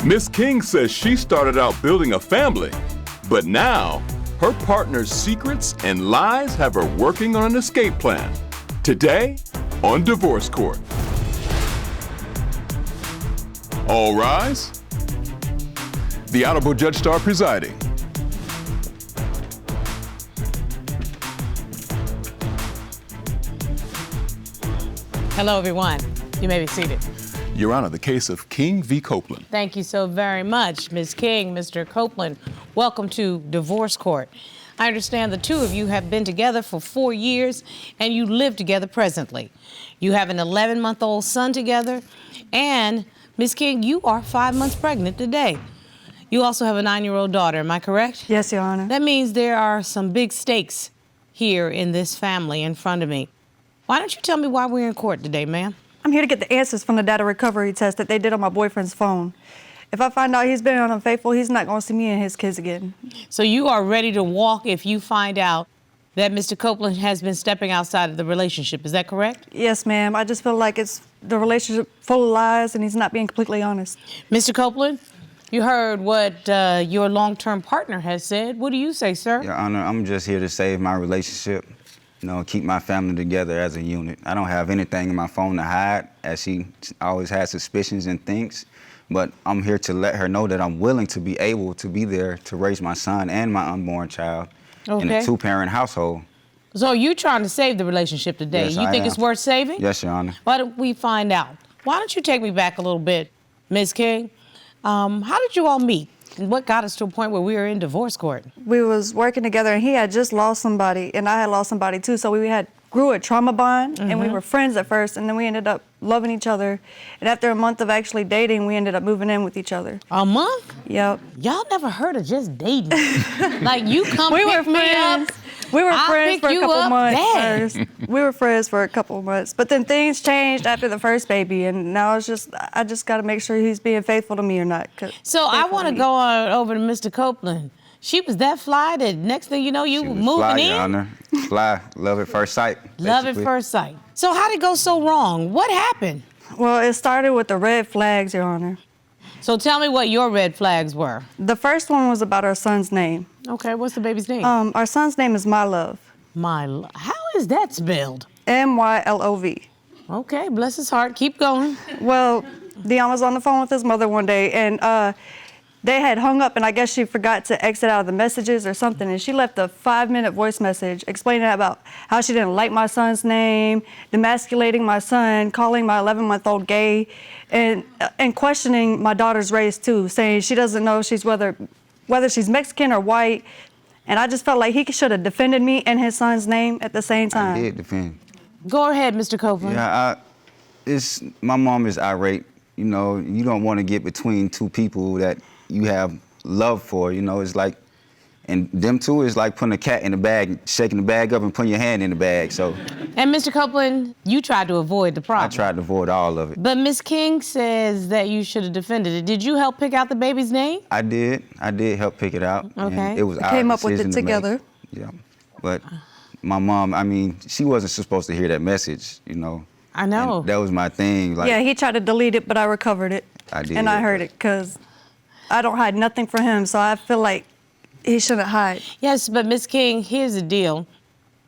Miss King says she started out building a family, but now her partner's secrets and lies have her working on an escape plan. Today on Divorce Court. All rise. The Honorable Judge Starr presiding. Hello, everyone. You may be seated. Your Honor, the case of King v. Copeland. Thank you so very much, Ms. King, Mr. Copeland. Welcome to Divorce Court. I understand the two of you have been together for 4 years and you live together presently. You have an 11-month-old son together, and Ms. King, you are 5 months pregnant today. You also have a 9-year-old daughter, am I correct? Yes, Your Honor. That means there are some big stakes here in this family in front of me. Why don't you tell me why we're in court today, ma'am? I'm here to get the answers from the data recovery test that they did on my boyfriend's phone. If I find out he's been unfaithful, he's not going to see me and his kids again. So you are ready to walk if you find out that Mr. Copeland has been stepping outside of the relationship. Is that correct? Yes, ma'am. I just feel like it's the relationship full of lies and he's not being completely honest. Mr. Copeland, you heard what your long-term partner has said. What do you say, sir? Your Honor, I'm just here to save my relationship. Keep my family together as a unit. I don't have anything in my phone to hide, as she always has suspicions and thinks. But I'm here to let her know that I'm willing to be able to be there to raise my son and my unborn child in a 2-parent household. So you're trying to save the relationship today. Yes, you think it's worth saving? Yes, Your Honor. Why don't we find out? Why don't you take me back a little bit, Ms. King? How did you all meet? And what got us to a point where we were in divorce court? We was working together and he had just lost somebody and I had lost somebody too. So we grew a trauma bond and we were friends at first and then we ended up loving each other. And after a month of actually dating, we ended up moving in with each other. A month? Yep. Y'all never heard of just dating. Like you come We pick were me up. We were friends for a couple months Dad. first. We were friends for a couple months, but then things changed after the first baby, and now I just got to make sure he's being faithful to me or not. So I want to go on over to Mr. Copeland. She was that fly that next thing you know, you were moving fly, in? Your Honor. Fly, love at first sight. Love at first sight. So how did it go so wrong? What happened? Well, it started with the red flags, Your Honor. So tell me what your red flags were. The first one was about our son's name. Okay, what's the baby's name? Our son's name is My Love. How is that spelled? MYLOV. Okay, bless his heart. Keep going. Well, Deon was on the phone with his mother one day, and they had hung up, and I guess she forgot to exit out of the messages or something, and she left a 5-minute voice message explaining about how she didn't like my son's name, demasculating my son, calling my 11-month-old gay, and questioning my daughter's race too, saying she doesn't know whether she's Mexican or white. And I just felt like he should have defended me and his son's name at the same time. I did defend. Go ahead, Mr. Copeland. Yeah, my mom is irate. You don't want to get between two people that you have love for. It's like, and them two is like putting a cat in the bag, shaking the bag up and putting your hand in the bag, so. And Mr. Copeland, you tried to avoid the problem. I tried to avoid all of it. But Ms. King says that you should have defended it. Did you help pick out the baby's name? I did help pick it out. Okay. And it was We our came up with decision it to make. together. Yeah, but my mom, she wasn't supposed to hear that message, I know. And that was my thing. Like, Yeah, he tried to delete it, but I recovered it. I did. And I heard it, because I don't hide nothing from him, so I feel like he shouldn't hide. Yes, but Ms. King, here's the deal.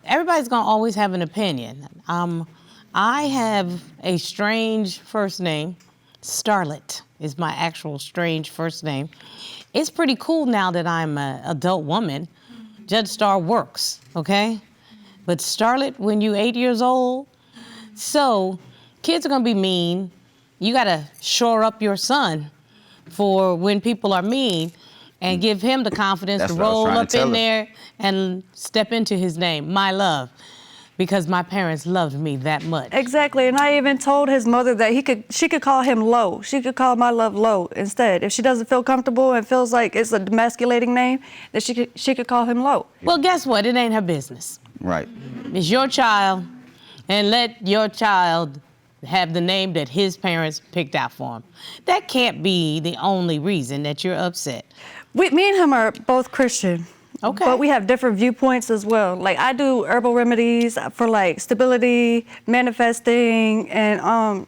Everybody's gonna always have an opinion. I have a strange first name. Starlet is my actual strange first name. It's pretty cool now that I'm an adult woman. Judge Starr works, okay? But Starlet when you're 8 years old, so kids are gonna be mean. You gotta shore up your son for when people are mean and give him the confidence to roll up in there and step into his name, My Love, because my parents loved me that much. Exactly, and I even told his mother that she could call him Low. She could call My Love Low instead. If she doesn't feel comfortable and feels like it's a demasculating name, then she could call him Low. Well, guess what? It ain't her business. Right. It's your child, and let your child have the name that his parents picked out for him. That can't be the only reason that you're upset. Me and him are both Christian. Okay. But we have different viewpoints as well. Like, I do herbal remedies for like stability, manifesting, and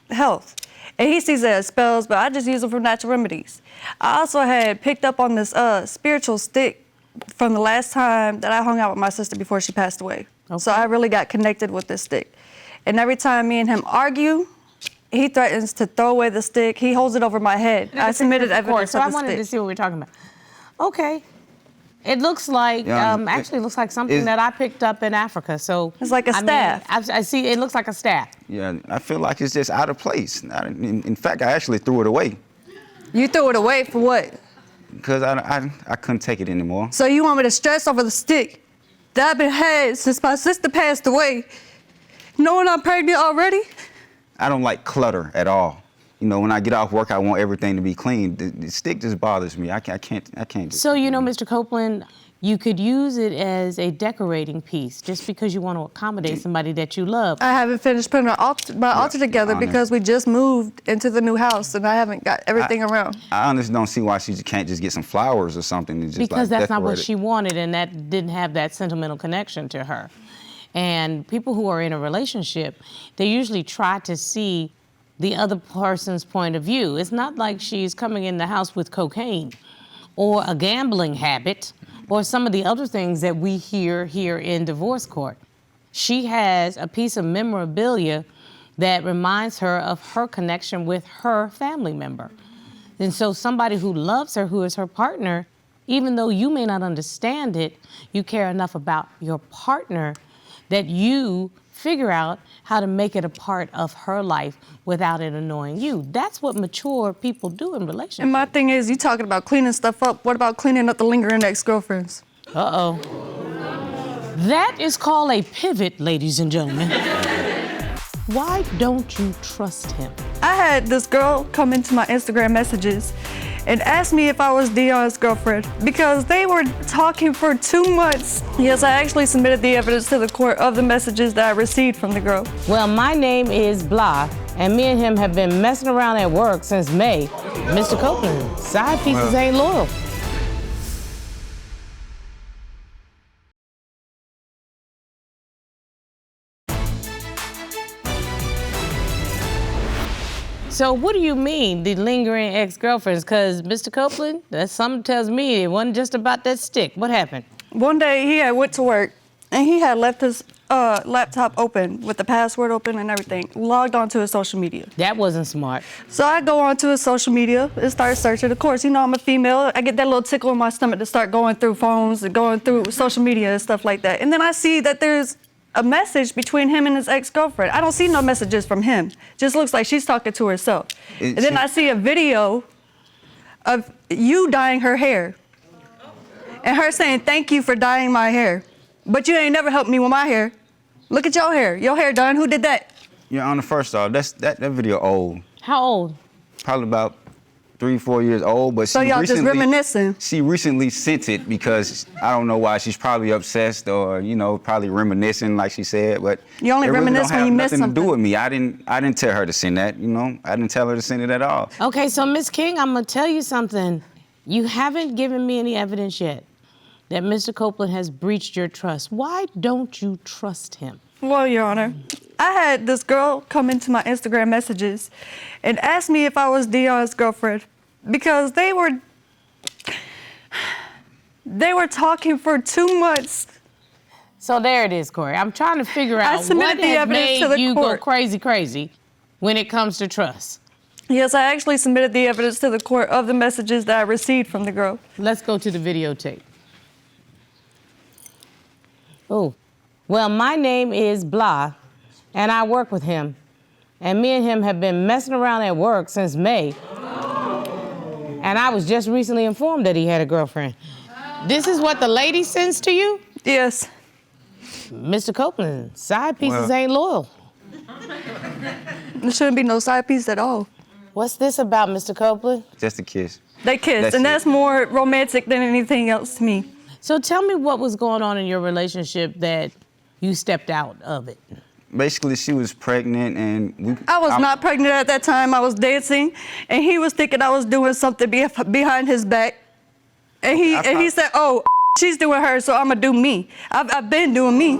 health. And he sees it as spells, but I just use them for natural remedies. I also had picked up on this spiritual stick from the last time that I hung out with my sister before she passed away. Okay. So I really got connected with this stick. And every time me and him argue, he threatens to throw away the stick. He holds it over my head. I submitted evidence so of I the wanted stick. to see what we're talking about. Okay. It looks like, actually looks like something that I picked up in Africa. So it's like a staff. I see, it looks like a staff. Yeah, I feel like it's just out of place. In fact, I actually threw it away. You threw it away for what? Because I couldn't take it anymore. So you want me to stress over the stick that I've been had since my sister passed away, knowing I'm pregnant already? I don't like clutter at all. You know, when I get off work, I want everything to be clean. The stick just bothers me. I can't do it. So, you know, Mr. Copeland, you could use it as a decorating piece just because you want to accommodate somebody that you love. I haven't finished putting my altar together because we just moved into the new house and I haven't got everything around. I honestly don't see why she can't just get some flowers or something and just because like that's not what decorate it. she wanted, and that didn't have that sentimental connection to her. And people who are in a relationship, they usually try to see the other person's point of view. It's not like she's coming in the house with cocaine or a gambling habit or some of the other things that we hear here in divorce court. She has a piece of memorabilia that reminds her of her connection with her family member. And so somebody who loves her, who is her partner, even though you may not understand it, you care enough about your partner that you figure out how to make it a part of her life without it annoying you. That's what mature people do in relationships. And my thing is, you talking about cleaning stuff up. What about cleaning up the lingering ex-girlfriends? Uh-oh. That is called a pivot, ladies and gentlemen. Why don't you trust him? I had this girl come into my Instagram messages and ask me if I was Deon's girlfriend because they were talking for 2 months. Yes, I actually submitted the evidence to the court of the messages that I received from the girl. Well, my name is Blah, and me and him have been messing around at work since May. Mr. Copeland, side pieces ain't loyal. So what do you mean, the lingering ex-girlfriends? Because Mr. Copeland, that something tells me it wasn't just about that stick. What happened? One day he had went to work and he had left his laptop open with the password open and everything, logged onto his social media. That wasn't smart. So I go onto his social media and start searching. Of course, you know I'm a female. I get that little tickle in my stomach to start going through phones and going through social media and stuff like that. And then I see that there's a message between him and his ex-girlfriend. I don't see no messages from him. Just looks like she's talking to herself. And then I see a video of you dyeing her hair. And her saying, "Thank you for dyeing my hair. But you ain't never helped me with my hair. Look at your hair. Your hair done. Who did that?" Your Honor, first off, that video old. How old? Probably about 3-4 years old, but So y'all just reminiscing? She recently sent it because I don't know why. She's probably obsessed or, you know, probably reminiscing like she said, but you only reminisce when you miss something. It really don't have nothing to do with me. I didn't tell her to send that, you know. I didn't tell her to send it at all. Okay, so Ms. King, I'm gonna tell you something. You haven't given me any evidence yet that Mr. Copeland has breached your trust. Why don't you trust him? Well, Your Honor, I had this girl come into my Instagram messages and ask me if I was Deon's girlfriend because they were talking for 2 months. So there it is, Corey. I'm trying to figure out what submitted the has evidence to made the you court. go crazy when it comes to trust. Yes, I actually submitted the evidence to the court of the messages that I received from the girl. Let's go to the videotape. Oh, well, my name is Blah, and I work with him. And me and him have been messing around at work since May. And I was just recently informed that he had a girlfriend. This is what the lady sends to you? Yes. Mr. Copeland, side pieces ain't loyal. There shouldn't be no side piece at all. What's this about, Mr. Copeland? Just a kiss. They kissed, and that's more romantic than anything else to me. So tell me what was going on in your relationship that you stepped out of it. Basically, she was pregnant and I was not pregnant at that time. I was dancing, and he was thinking I was doing something behind his back. And he said, "Oh, she's doing her, so I'm gonna do me. I've been doing me."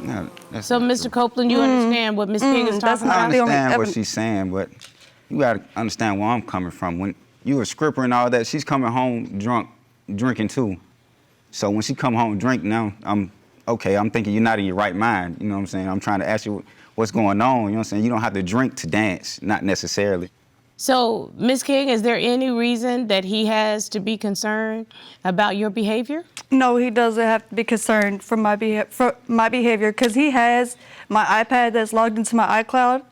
No, so, Mr. Copeland, you understand what Ms. King is talking about? I understand what she's saying, but you gotta understand where I'm coming from. When you a stripper and all that, she's coming home drunk, drinking too. So when she come home drink now, I'm thinking you're not in your right mind. You know what I'm saying? I'm trying to ask you what's going on. You know what I'm saying? You don't have to drink to dance, not necessarily. So, Ms. King, is there any reason that he has to be concerned about your behavior? No, he doesn't have to be concerned for my behavior because he has my iPad that's logged into my iCloud,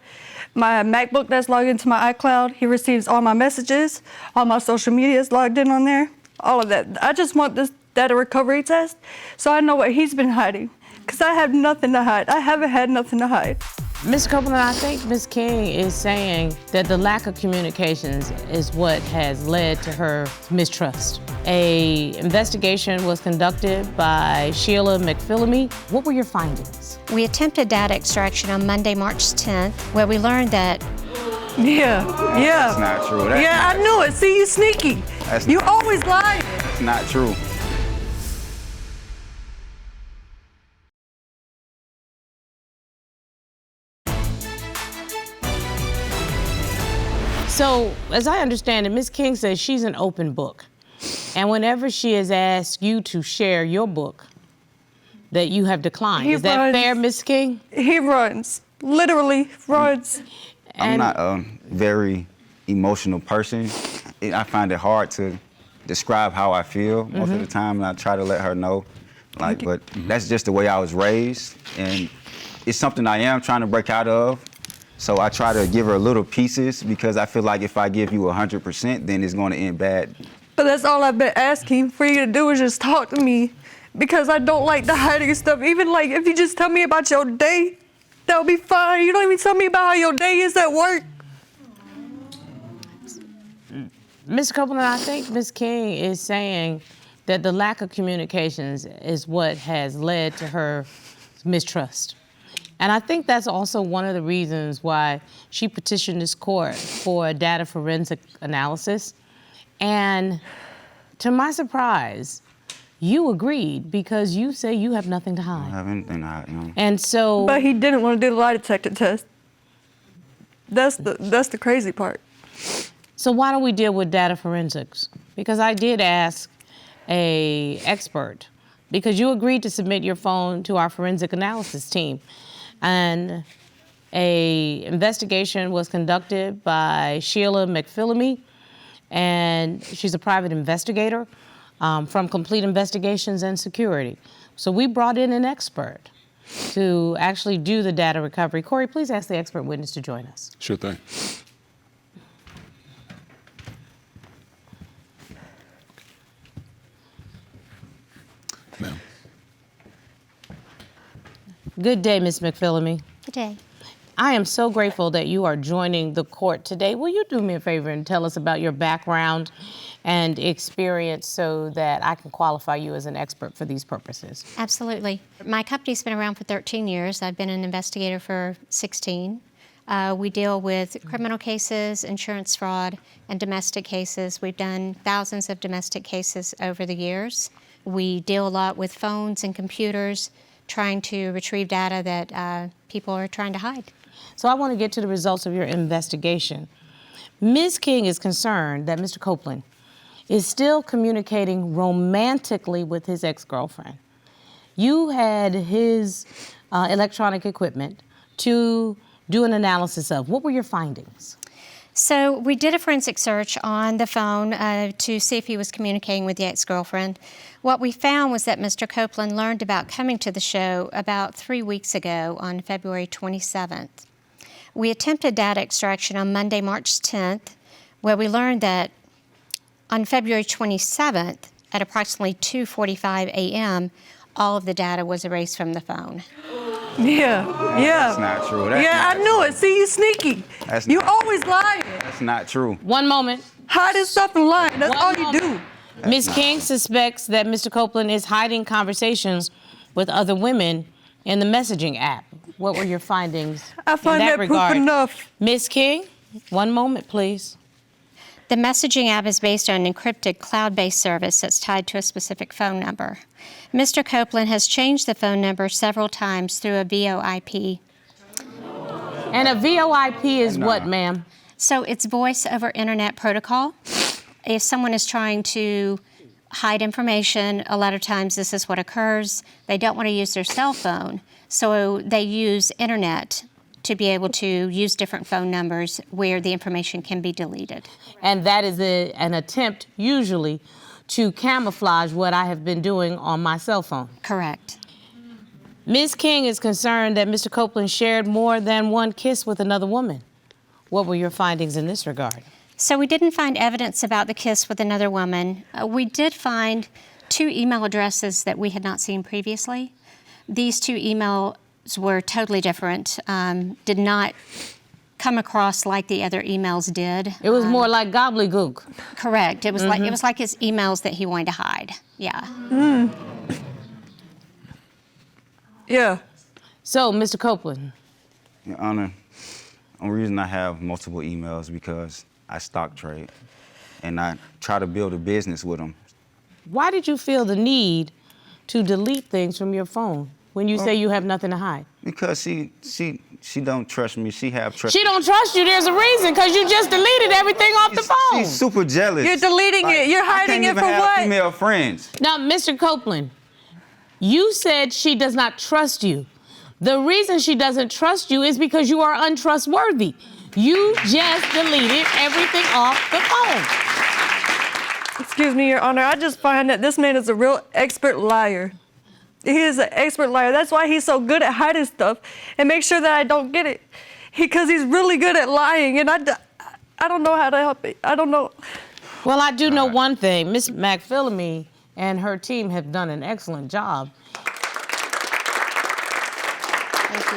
my MacBook that's logged into my iCloud. He receives all my messages, all my social media is logged in on there, all of that. I just want this data recovery test so I know what he's been hiding because I have nothing to hide. I haven't had nothing to hide. Ms. Copeland, I think Ms. King is saying that the lack of communications is what has led to her mistrust. An investigation was conducted by Sheila McPhillamy. What were your findings? We attempted data extraction on Monday, March 10th, where we learned that... Yeah. That's not true. I knew it. See, you sneaky. You always lie. That's not true. So, as I understand it, Ms. King says she's an open book. And whenever she has asked you to share your book, that you have declined. Is that fair, Ms. King? He runs, literally runs. I'm not a very emotional person. I find it hard to describe how I feel most of the time, and I try to let her know. But that's just the way I was raised, and it's something I am trying to break out of. So I try to give her little pieces because I feel like if I give you 100%, then it's going to end bad. But that's all I've been asking for you to do is just talk to me because I don't like the hiding stuff. Even like if you just tell me about your day, that'll be fine. You don't even tell me about how your day is at work. Ms. Copeland, I think Ms. King is saying that the lack of communications is what has led to her mistrust. And I think that's also one of the reasons why she petitioned this court for a data forensic analysis. And to my surprise, you agreed because you say you have nothing to hide. I don't have anything to hide, you know. And so... But he didn't want to do the lie detector test. That's the crazy part. So why don't we deal with data forensics? Because I did ask an expert, because you agreed to submit your phone to our forensic analysis team. And an investigation was conducted by Sheila McPhillamy, and she's a private investigator from Complete Investigations and Security. So we brought in an expert to actually do the data recovery. Corey, please ask the expert witness to join us. Sure thing. Ma'am. Good day, Ms. McPhillamy. Good day. I am so grateful that you are joining the court today. Will you do me a favor and tell us about your background and experience so that I can qualify you as an expert for these purposes? Absolutely. My company's been around for 13 years. I've been an investigator for 16. We deal with criminal cases, insurance fraud, and domestic cases. We've done thousands of domestic cases over the years. We deal a lot with phones and computers, trying to retrieve data that people are trying to hide. So I want to get to the results of your investigation. Ms. King is concerned that Mr. Copeland is still communicating romantically with his ex-girlfriend. You had his electronic equipment to do an analysis of. What were your findings? So we did a forensic search on the phone to see if he was communicating with the ex-girlfriend. What we found was that Mr. Copeland learned about coming to the show about 3 weeks ago on February 27th. We attempted data extraction on Monday, March 10th, where we learned that on February 27th at approximately 2:45 a.m., all of the data was erased from the phone. Yeah. That's not true. I knew it. See, you sneaky. You always lying. That's not true. One moment. Hiding stuff and lying. That's all you do. Ms. King suspects that Mr. Copeland is hiding conversations with other women in the messaging app. What were your findings I find in that that regard? proof enough. Ms. King, one moment, please. The messaging app is based on an encrypted cloud-based service that's tied to a specific phone number. Mr. Copeland has changed the phone number several times through a VoIP. And a VoIP is what, ma'am? So it's voice over internet protocol. If someone is trying to hide information, a lot of times this is what occurs. They don't want to use their cell phone, so they use internet to be able to use different phone numbers where the information can be deleted. And that is an attempt, usually, to camouflage what I have been doing on my cell phone. Correct. Ms. King is concerned that Mr. Copeland shared more than one kiss with another woman. What were your findings in this regard? So we didn't find evidence about the kiss with another woman. We did find 2 email addresses that we had not seen previously. These 2 emails were totally different, did not come across like the other emails did. It was more like gobbledygook. Correct. It was like his emails that he wanted to hide. Yeah. Yeah. So, Mr. Copeland. Your Honor, the reason I have multiple emails because I stock trade and I try to build a business with them. Why did you feel the need to delete things from your phone when you say you have nothing to hide? Because she don't trust me. She have trust. She don't trust you. There's a reason, because you just deleted everything off the phone. She's super jealous. You're deleting it. You're hiding it for I can't even what? have female friends. Now, Mr. Copeland, you said she does not trust you. The reason she doesn't trust you is because you are untrustworthy. You just deleted everything off the phone. Excuse me, Your Honor. I just find that this man is a real expert liar. He is an expert liar. That's why he's so good at hiding stuff and make sure that I don't get it. Because he's really good at lying, and I don't know how to help it. I don't know. Well, I do know one thing. Miss McPhillamy and her team have done an excellent job. Thank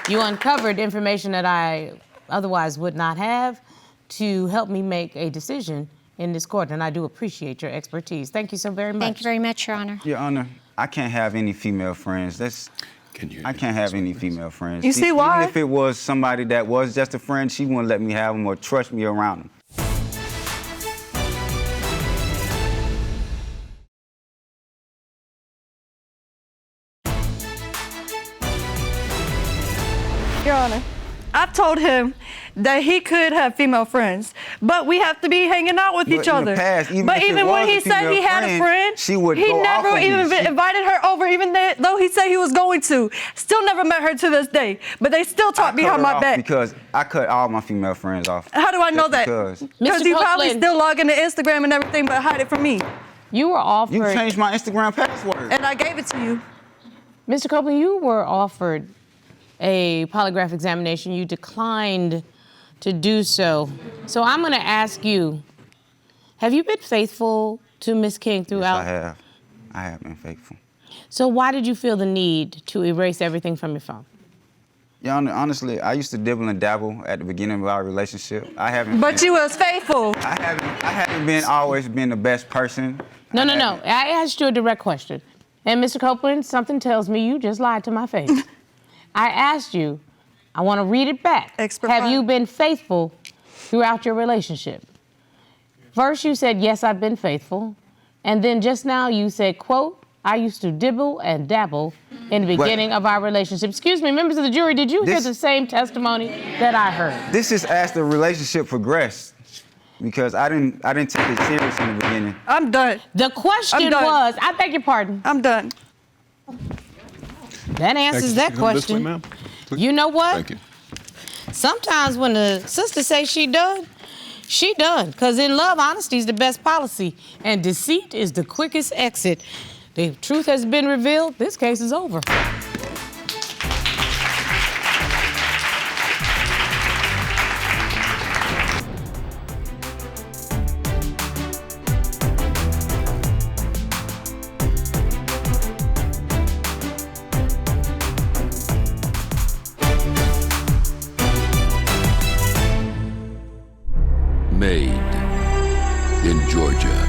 you. You uncovered information that I otherwise would not have to help me make a decision in this court, and I do appreciate your expertise. Thank you so very much. Thank you very much, Your Honor. Your Honor, I can't have any female friends. I can't have any female friends. You see why? Even if it was somebody that was just a friend, she wouldn't let me have them or trust me around them. Your Honor, I've told him that he could have female friends, but we have to be hanging out with each in other. the past, even but if it even was when he a said he female had a friend, she would he go never off on even me. invited her over, even though he said he was going to. Still never met her to this day, but they still talk behind my back. Because I cut all my female friends off. How do I know Just that? Because Because he probably Copeland. still log into Instagram and everything, but hide it from me. You were offered... you changed my Instagram password. And I gave it to you. Mr. Copeland, you were offered a polygraph examination. You declined to do so. So I'm going to ask you, have you been faithful to Ms. King throughout? Yes, I have been faithful. So why did you feel the need to erase everything from your phone? Your Honor, honestly, I used to dibble and dabble at the beginning of our relationship. But you was faithful. I haven't always been the best person. No. I asked you a direct question. And Mr. Copeland, something tells me you just lied to my face. I asked you, I want to read it back. Have you been faithful throughout your relationship? First you said, yes, I've been faithful. And then just now you said, quote, I used to dibble and dabble in the beginning of our relationship. Excuse me, members of the jury, did you hear the same testimony that I heard? This is as the relationship progressed. Because I didn't take it serious in the beginning. I'm done. The question was, I beg your pardon. I'm done. That answers that question. Ma'am. You know what? Thank you. Sometimes when the sister says she done, she done. Because in love, honesty is the best policy, and deceit is the quickest exit. The truth has been revealed. This case is over. Made in Georgia.